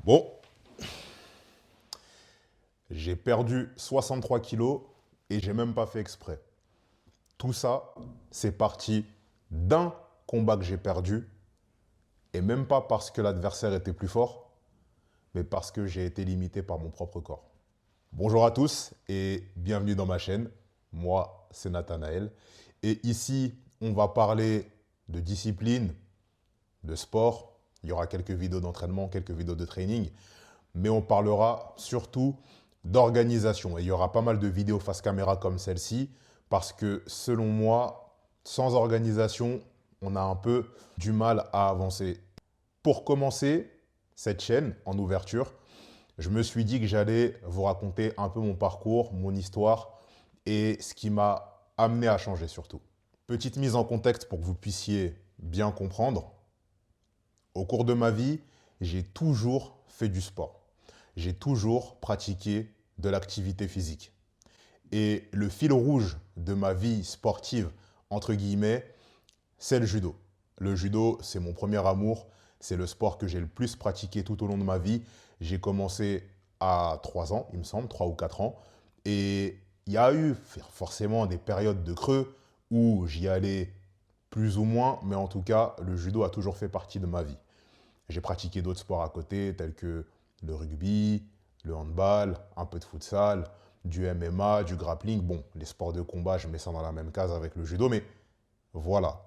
Bon, j'ai perdu 63 kilos et j'ai même pas fait exprès. Tout ça, c'est parti d'un combat que j'ai perdu et même pas parce que l'adversaire était plus fort, mais parce que j'ai été limité par mon propre corps. Bonjour à tous et bienvenue dans ma chaîne. Moi, c'est Nathanaël. Et ici, on va parler de discipline, de sport. Il y aura quelques vidéos d'entraînement, quelques vidéos de training. Mais on parlera surtout d'organisation. Et il y aura pas mal de vidéos face caméra comme celle-ci, parce que selon moi, sans organisation, on a un peu du mal à avancer. Pour commencer cette chaîne en ouverture, je me suis dit que j'allais vous raconter un peu mon parcours, mon histoire et ce qui m'a amené à changer surtout. Petite mise en contexte pour que vous puissiez bien comprendre. Au cours de ma vie, j'ai toujours fait du sport. J'ai toujours pratiqué de l'activité physique. Et le fil rouge de ma vie sportive, entre guillemets, c'est le judo. Le judo, c'est mon premier amour. C'est le sport que j'ai le plus pratiqué tout au long de ma vie. J'ai commencé à 3 ans, il me semble, 3 ou 4 ans. Et il y a eu forcément des périodes de creux où j'y allais plus ou moins, mais en tout cas, le judo a toujours fait partie de ma vie. J'ai pratiqué d'autres sports à côté, tels que le rugby, le handball, un peu de futsal, du MMA, du grappling. Bon, les sports de combat, je mets ça dans la même case avec le judo, mais voilà.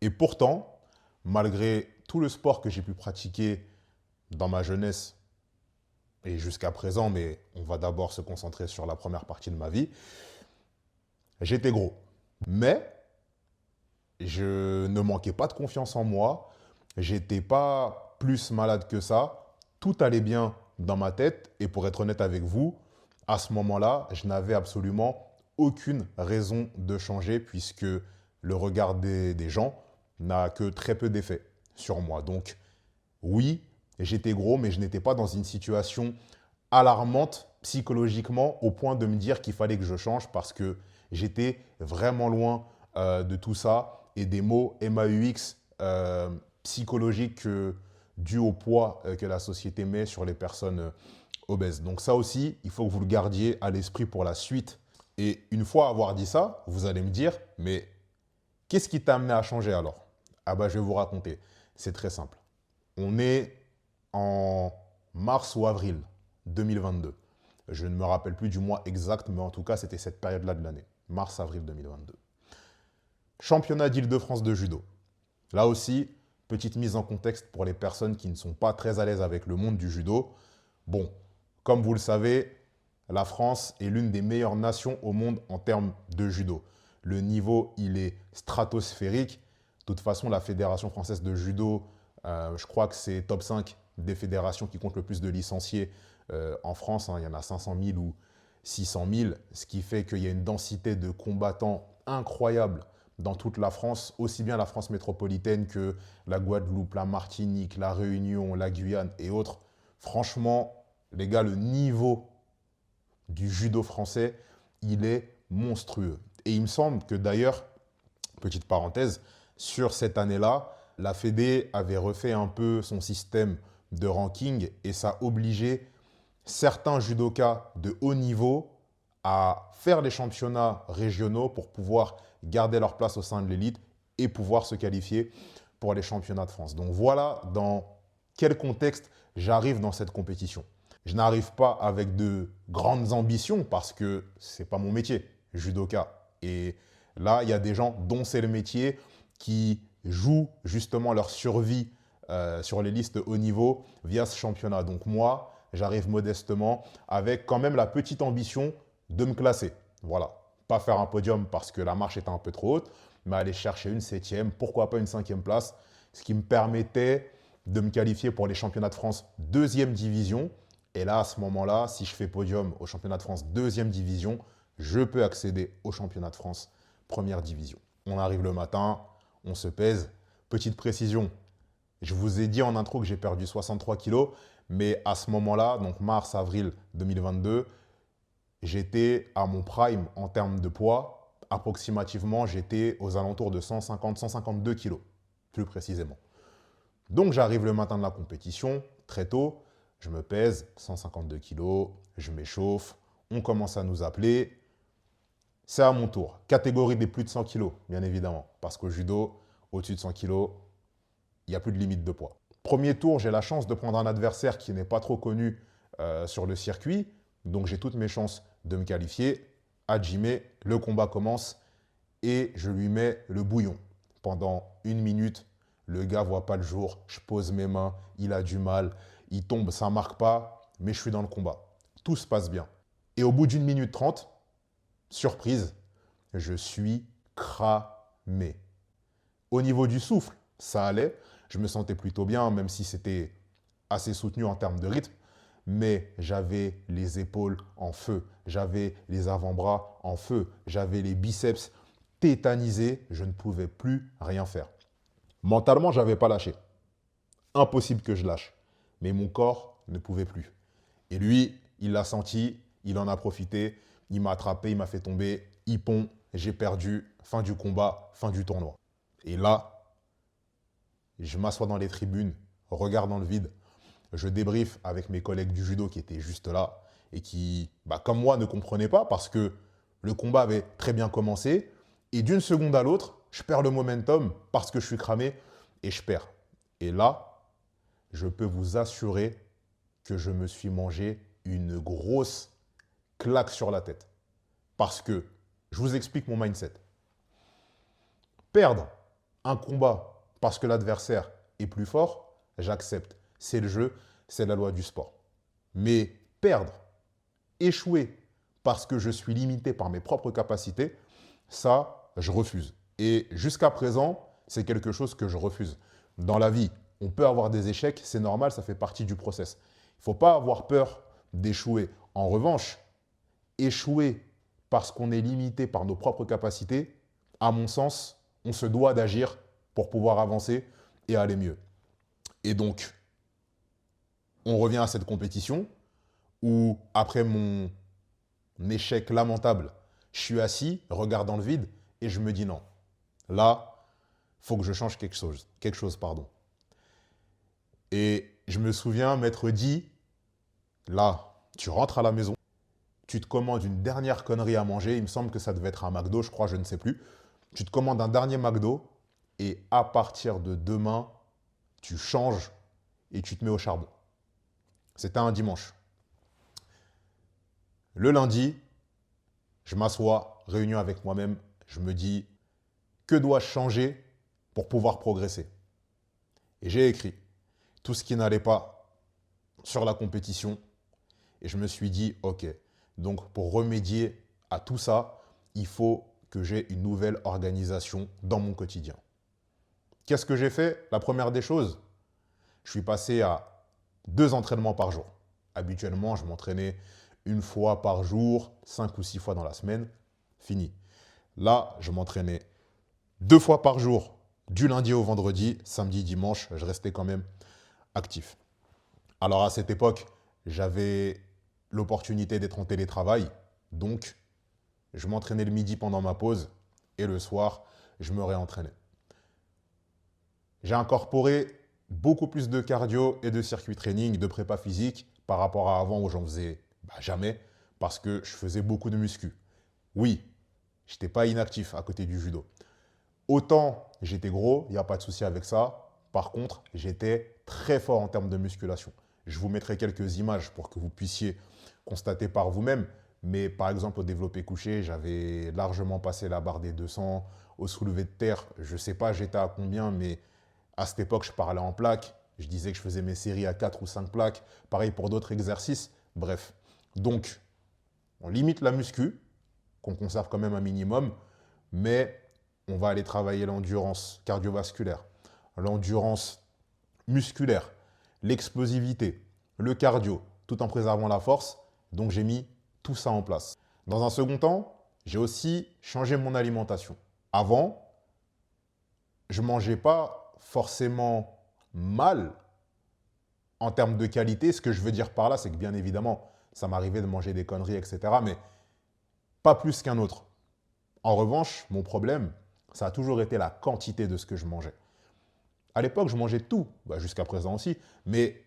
Et pourtant, malgré tout le sport que j'ai pu pratiquer dans ma jeunesse et jusqu'à présent, mais on va d'abord se concentrer sur la première partie de ma vie, j'étais gros. Mais je ne manquais pas de confiance en moi, j'étais pas plus malade que ça, tout allait bien dans ma tête et pour être honnête avec vous, à ce moment-là, je n'avais absolument aucune raison de changer puisque le regard des gens n'a que très peu d'effet sur moi. Donc oui, j'étais gros, mais je n'étais pas dans une situation alarmante psychologiquement au point de me dire qu'il fallait que je change parce que j'étais vraiment loin de tout ça et des mots MAUX psychologiques dus au poids que la société met sur les personnes obèses. Donc ça aussi, il faut que vous le gardiez à l'esprit pour la suite. Et une fois avoir dit ça, vous allez me dire, mais qu'est-ce qui t'a amené à changer alors? Ah bah je vais vous raconter. C'est très simple. On est en mars ou avril 2022. Je ne me rappelle plus du mois exact, mais en tout cas, c'était cette période-là de l'année. Mars-avril 2022. Championnat d'Île-de-France de judo. Là aussi, petite mise en contexte pour les personnes qui ne sont pas très à l'aise avec le monde du judo. Bon, comme vous le savez, la France est l'une des meilleures nations au monde en termes de judo. Le niveau, il est stratosphérique. De toute façon, la Fédération française de judo, je crois que c'est top 5 des fédérations qui comptent le plus de licenciés en France. Il y en a 500 000 ou 600 000, ce qui fait qu'il y a une densité de combattants incroyable dans toute la France, aussi bien la France métropolitaine que la Guadeloupe, la Martinique, la Réunion, la Guyane et autres. Franchement, les gars, le niveau du judo français, il est monstrueux. Et il me semble que d'ailleurs, petite parenthèse, sur cette année-là, la Fédé avait refait un peu son système de ranking et ça obligeait certains judokas de haut niveau à faire les championnats régionaux pour pouvoir garder leur place au sein de l'élite et pouvoir se qualifier pour les championnats de France. Donc voilà dans quel contexte j'arrive dans cette compétition. Je n'arrive pas avec de grandes ambitions parce que ce n'est pas mon métier, judoka. Et là, il y a des gens dont c'est le métier qui jouent justement leur survie sur les listes haut niveau via ce championnat. Donc moi, j'arrive modestement avec quand même la petite ambition de me classer. Voilà, pas faire un podium parce que la marche était un peu trop haute, mais aller chercher une 7e, pourquoi pas une 5e place, ce qui me permettait de me qualifier pour les championnats de France 2e division. Et là, à ce moment-là, si je fais podium au championnat de France 2e division, je peux accéder au championnat de France 1re division. On arrive le matin, on se pèse. Petite précision, je vous ai dit en intro que j'ai perdu 63 kilos, mais à ce moment-là, donc mars-avril 2022, j'étais à mon prime en termes de poids. Approximativement, j'étais aux alentours de 150-152 kilos, plus précisément. Donc j'arrive le matin de la compétition, très tôt. Je me pèse, 152 kilos, je m'échauffe, on commence à nous appeler. C'est à mon tour. Catégorie des plus de 100 kilos, bien évidemment. Parce qu'au judo, au-dessus de 100 kilos, il n'y a plus de limite de poids. Premier tour, j'ai la chance de prendre un adversaire qui n'est pas trop connu sur le circuit. Donc j'ai toutes mes chances de me qualifier. Hajime, le combat commence et je lui mets le bouillon. Pendant 1 minute, le gars ne voit pas le jour. Je pose mes mains, il a du mal. Il tombe, ça ne marque pas, mais je suis dans le combat. Tout se passe bien. Et au bout d'1 minute 30, surprise, je suis cramé. Au niveau du souffle, ça allait. Je me sentais plutôt bien, même si c'était assez soutenu en termes de rythme. Mais j'avais les épaules en feu, j'avais les avant-bras en feu, j'avais les biceps tétanisés, je ne pouvais plus rien faire. Mentalement, je n'avais pas lâché. Impossible que je lâche. Mais mon corps ne pouvait plus. Et lui, il l'a senti, il en a profité, il m'a attrapé, il m'a fait tomber, hippon, j'ai perdu, fin du combat, fin du tournoi. Et là, je m'assois dans les tribunes, regarde dans le vide, je débriefe avec mes collègues du judo qui étaient juste là et qui, comme moi, ne comprenaient pas parce que le combat avait très bien commencé. Et d'une seconde à l'autre, je perds le momentum parce que je suis cramé et je perds. Et là, je peux vous assurer que je me suis mangé une grosse claque sur la tête. Parce que, je vous explique mon mindset. Perdre un combat parce que l'adversaire est plus fort, j'accepte. C'est le jeu, c'est la loi du sport. Mais perdre, échouer parce que je suis limité par mes propres capacités, ça, je refuse. Et jusqu'à présent, c'est quelque chose que je refuse. Dans la vie, on peut avoir des échecs, c'est normal, ça fait partie du process. Il ne faut pas avoir peur d'échouer. En revanche, échouer parce qu'on est limité par nos propres capacités, à mon sens, on se doit d'agir pour pouvoir avancer et aller mieux. Et donc, on revient à cette compétition où, après mon échec lamentable, je suis assis, regardant le vide, et je me dis non. Là, il faut que je change quelque chose. Et je me souviens m'être dit, là, tu rentres à la maison, tu te commandes une dernière connerie à manger, il me semble que ça devait être un McDo, je crois, je ne sais plus. Tu te commandes un dernier McDo, et à partir de demain, tu changes et tu te mets au charbon. C'était un dimanche. Le lundi, je m'assois, réunion avec moi-même, je me dis, que dois-je changer pour pouvoir progresser? Et j'ai écrit tout ce qui n'allait pas sur la compétition. Et je me suis dit, ok, donc pour remédier à tout ça, il faut que j'ai une nouvelle organisation dans mon quotidien. Qu'est-ce que j'ai fait? La première des choses, je suis passé à 2 entraînements par jour. Habituellement, je m'entraînais 1 fois par jour, 5 ou 6 fois dans la semaine. Fini. Là, je m'entraînais 2 fois par jour, du lundi au vendredi, samedi, dimanche, je restais quand même actif. Alors à cette époque, j'avais l'opportunité d'être en télétravail, donc je m'entraînais le midi pendant ma pause et le soir, je me réentraînais. J'ai incorporé beaucoup plus de cardio et de circuit training, de prépa physique par rapport à avant où j'en faisais jamais parce que je faisais beaucoup de muscu. Oui, je n'étais pas inactif à côté du judo. Autant j'étais gros, il n'y a pas de souci avec ça. Par contre, j'étais très fort en termes de musculation. Je vous mettrai quelques images pour que vous puissiez constater par vous-même. Mais par exemple, au développé couché, j'avais largement passé la barre des 200. Au soulevé de terre, je ne sais pas j'étais à combien, mais à cette époque, je parlais en plaques. Je disais que je faisais mes séries à 4 ou 5 plaques. Pareil pour d'autres exercices. Bref. Donc, on limite la muscu, qu'on conserve quand même un minimum, mais on va aller travailler l'endurance cardiovasculaire, l'endurance musculaire, l'explosivité, le cardio, tout en préservant la force. Donc j'ai mis tout ça en place. Dans un second temps, j'ai aussi changé mon alimentation. Avant, je ne mangeais pas forcément mal en termes de qualité. Ce que je veux dire par là, c'est que bien évidemment, ça m'arrivait de manger des conneries, etc. Mais pas plus qu'un autre. En revanche, mon problème, ça a toujours été la quantité de ce que je mangeais. À l'époque, je mangeais tout, jusqu'à présent aussi, mais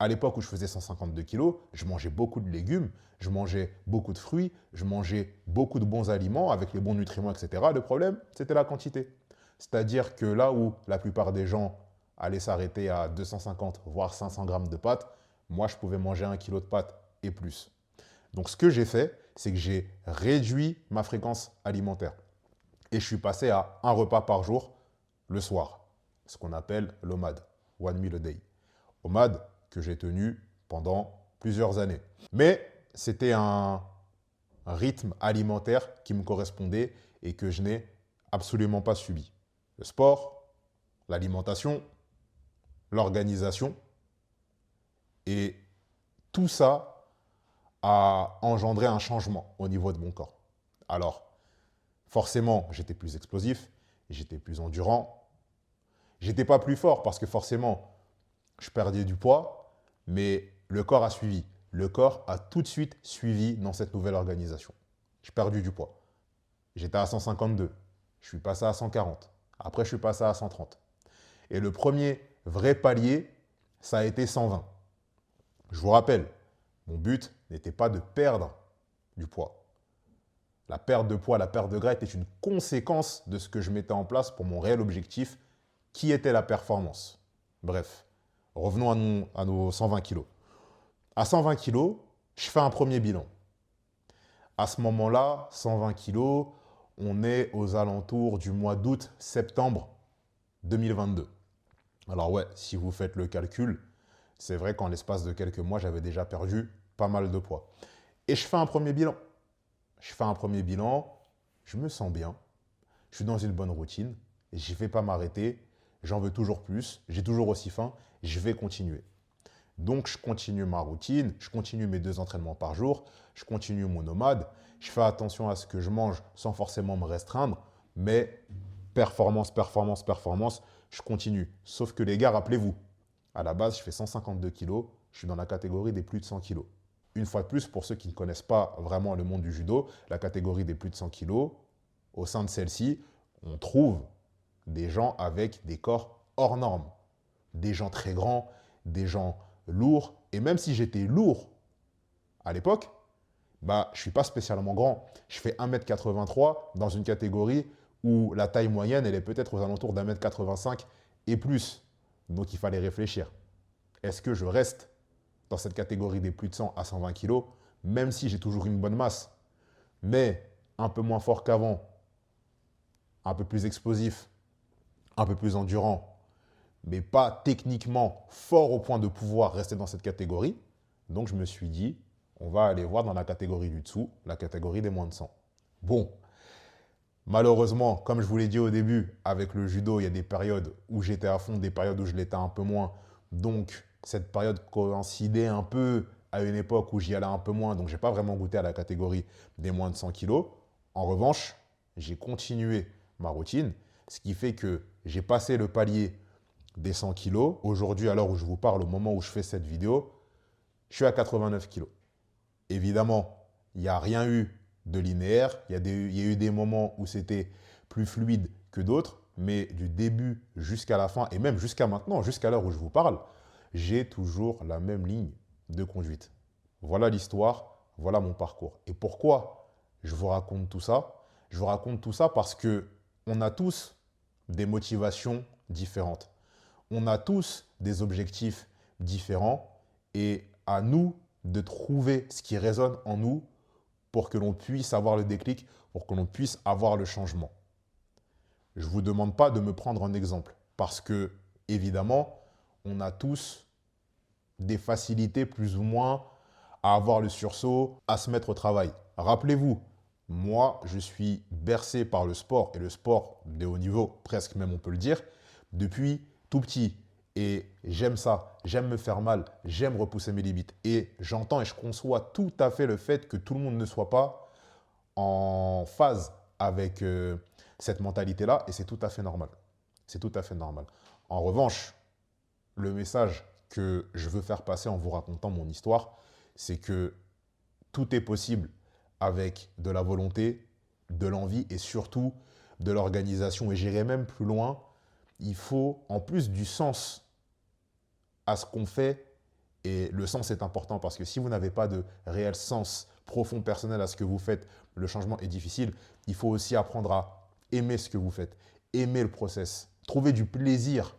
À l'époque où je faisais 152 kilos, je mangeais beaucoup de légumes, je mangeais beaucoup de fruits, je mangeais beaucoup de bons aliments avec les bons nutriments, etc. Le problème, c'était la quantité. C'est-à-dire que là où la plupart des gens allaient s'arrêter à 250, voire 500 grammes de pâtes, moi, je pouvais manger 1 kilo de pâtes et plus. Donc, ce que j'ai fait, c'est que j'ai réduit ma fréquence alimentaire. Et je suis passé à un repas par jour le soir, ce qu'on appelle l'OMAD, One Meal a Day. OMAD que j'ai tenu pendant plusieurs années. Mais c'était un rythme alimentaire qui me correspondait et que je n'ai absolument pas subi. Le sport, l'alimentation, l'organisation, et tout ça a engendré un changement au niveau de mon corps. Alors, forcément, j'étais plus explosif, j'étais plus endurant. J'étais pas plus fort parce que forcément, je perdais du poids, mais le corps a suivi. Le corps a tout de suite suivi dans cette nouvelle organisation. J'ai perdu du poids. J'étais à 152. Je suis passé à 140. Après, je suis passé à 130. Et le premier vrai palier, ça a été 120. Je vous rappelle, mon but n'était pas de perdre du poids. La perte de poids, la perte de gras était une conséquence de ce que je mettais en place pour mon réel objectif, qui était la performance. Bref, revenons à nos 120 kilos. À 120 kilos, je fais un premier bilan. À ce moment-là, 120 kilos, on est aux alentours du mois d'août, septembre 2022. Alors ouais, si vous faites le calcul, c'est vrai qu'en l'espace de quelques mois, j'avais déjà perdu pas mal de poids. Et je fais un premier bilan. Je me sens bien, je suis dans une bonne routine, et je ne vais pas m'arrêter, j'en veux toujours plus, j'ai toujours aussi faim, je vais continuer. Donc, je continue ma routine, je continue mes 2 entraînements par jour, je continue mon nomade, je fais attention à ce que je mange sans forcément me restreindre, mais performance, performance, performance, je continue. Sauf que les gars, rappelez-vous, à la base, je fais 152 kilos, je suis dans la catégorie des plus de 100 kilos. Une fois de plus, pour ceux qui ne connaissent pas vraiment le monde du judo, la catégorie des plus de 100 kilos, au sein de celle-ci, on trouve des gens avec des corps hors normes. Des gens très grands, des gens lourds. Et même si j'étais lourd à l'époque, je ne suis pas spécialement grand. Je fais 1m83 dans une catégorie où la taille moyenne, elle est peut-être aux alentours d'1m85 et plus. Donc il fallait réfléchir. Est-ce que je reste dans cette catégorie des plus de 100 à 120 kg, même si j'ai toujours une bonne masse, mais un peu moins fort qu'avant, un peu plus explosif, un peu plus endurant, mais pas techniquement fort au point de pouvoir rester dans cette catégorie. Donc je me suis dit, on va aller voir dans la catégorie du dessous, la catégorie des moins de 100. Bon, malheureusement, comme je vous l'ai dit au début, avec le judo, il y a des périodes où j'étais à fond, des périodes où je l'étais un peu moins. Donc cette période coïncidait un peu à une époque où j'y allais un peu moins, donc je n'ai pas vraiment goûté à la catégorie des moins de 100 kilos. En revanche, j'ai continué ma routine, ce qui fait que j'ai passé le palier des 100 kilos. Aujourd'hui, à l'heure où je vous parle, au moment où je fais cette vidéo, je suis à 89 kilos. Évidemment, il n'y a rien eu de linéaire. Il y a eu des moments où c'était plus fluide que d'autres, mais du début jusqu'à la fin, et même jusqu'à maintenant, jusqu'à l'heure où je vous parle, j'ai toujours la même ligne de conduite. Voilà l'histoire, voilà mon parcours. Et pourquoi je vous raconte tout ça? Je vous raconte tout ça parce que on a tous des motivations différentes. On a tous des objectifs différents et à nous de trouver ce qui résonne en nous pour que l'on puisse avoir le déclic, pour que l'on puisse avoir le changement. Je ne vous demande pas de me prendre un exemple parce que, évidemment, on a tous des facilités plus ou moins à avoir le sursaut, à se mettre au travail. Rappelez-vous, moi, je suis bercé par le sport, et le sport de haut niveau, presque même on peut le dire, depuis tout petit. Et j'aime ça, j'aime me faire mal, j'aime repousser mes limites. Et j'entends et je conçois tout à fait le fait que tout le monde ne soit pas en phase avec cette mentalité-là, et c'est tout à fait normal. C'est tout à fait normal. En revanche, le message que je veux faire passer en vous racontant mon histoire, c'est que tout est possible avec de la volonté, de l'envie et surtout de l'organisation. Et j'irai même plus loin, il faut, en plus du sens à ce qu'on fait, Et le sens est important parce que si vous n'avez pas de réel sens profond personnel à ce que vous faites, le changement est difficile. Il faut aussi apprendre à aimer ce que vous faites, aimer le process, trouver du plaisir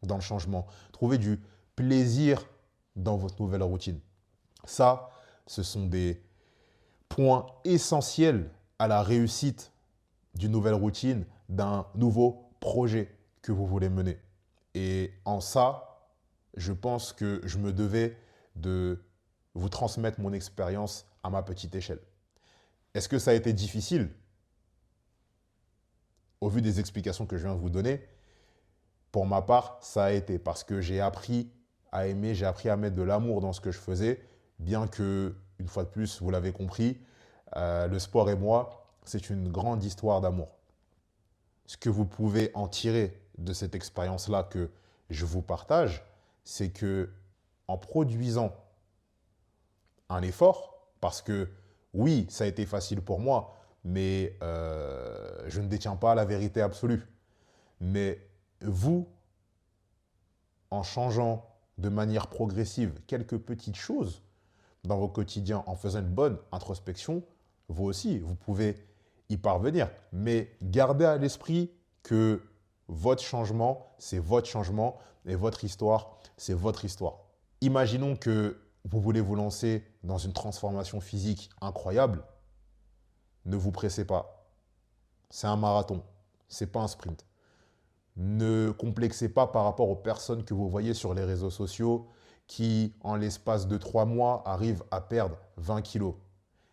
dans le changement, trouver du plaisir dans votre nouvelle routine. Ça, ce sont des points essentiels à la réussite d'une nouvelle routine, d'un nouveau projet que vous voulez mener. Et en ça, je pense que je me devais de vous transmettre mon expérience à ma petite échelle. Est-ce que ça a été difficile? Au vu des explications que je viens de vous donner, pour ma part, ça a été parce que j'ai appris à aimer, j'ai appris à mettre de l'amour dans ce que je faisais, bien que, une fois de plus, vous l'avez compris, le sport et moi, c'est une grande histoire d'amour. Ce que vous pouvez en tirer de cette expérience-là que je vous partage, c'est que en produisant un effort, parce que oui, ça a été facile pour moi, mais je ne détiens pas la vérité absolue. Mais vous, en changeant de manière progressive quelques petites choses dans vos quotidiens, en faisant une bonne introspection, vous aussi, vous pouvez y parvenir. Mais gardez à l'esprit que votre changement, c'est votre changement et votre histoire, c'est votre histoire. Imaginons que vous voulez vous lancer dans une transformation physique incroyable. Ne vous pressez pas. C'est un marathon, c'est pas un sprint. Ne complexez pas par rapport aux personnes que vous voyez sur les réseaux sociaux qui, en l'espace de 3 mois, arrivent à perdre 20 kilos.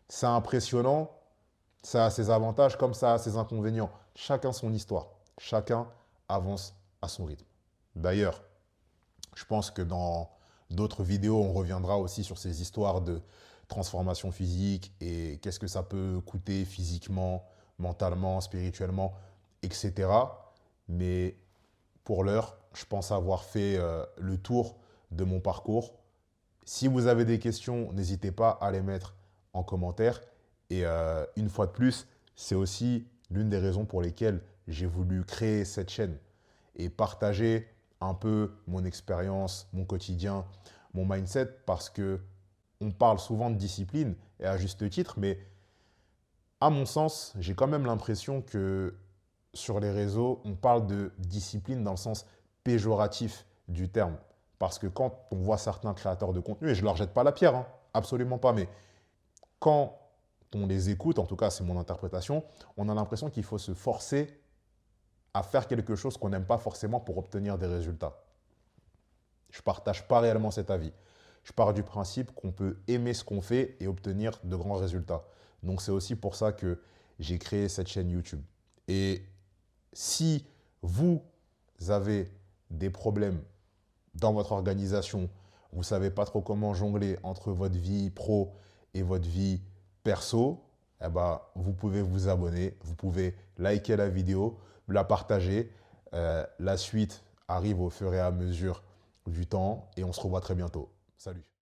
C'est impressionnant, ça a ses avantages comme ça a ses inconvénients. Chacun son histoire, chacun avance à son rythme. D'ailleurs, je pense que dans d'autres vidéos, on reviendra aussi sur ces histoires de transformation physique et qu'est-ce que ça peut coûter physiquement, mentalement, spirituellement, etc. Mais pour l'heure, je pense avoir fait le tour de mon parcours. Si vous avez des questions, n'hésitez pas à les mettre en commentaire. Et une fois de plus, c'est aussi l'une des raisons pour lesquelles j'ai voulu créer cette chaîne et partager un peu mon expérience, mon quotidien, mon mindset, parce que on parle souvent de discipline, et à juste titre, mais à mon sens, j'ai quand même l'impression que sur les réseaux, on parle de discipline dans le sens péjoratif du terme. Parce que quand on voit certains créateurs de contenu, et je ne leur jette pas la pierre, hein, absolument pas, mais quand on les écoute, en tout cas c'est mon interprétation, on a l'impression qu'il faut se forcer à faire quelque chose qu'on n'aime pas forcément pour obtenir des résultats. Je ne partage pas réellement cet avis. Je pars du principe qu'on peut aimer ce qu'on fait et obtenir de grands résultats. Donc c'est aussi pour ça que j'ai créé cette chaîne YouTube. Et si vous avez des problèmes dans votre organisation, vous ne savez pas trop comment jongler entre votre vie pro et votre vie perso, eh ben, vous pouvez vous abonner, vous pouvez liker la vidéo, la partager. La suite arrive au fur et à mesure du temps et on se revoit très bientôt. Salut!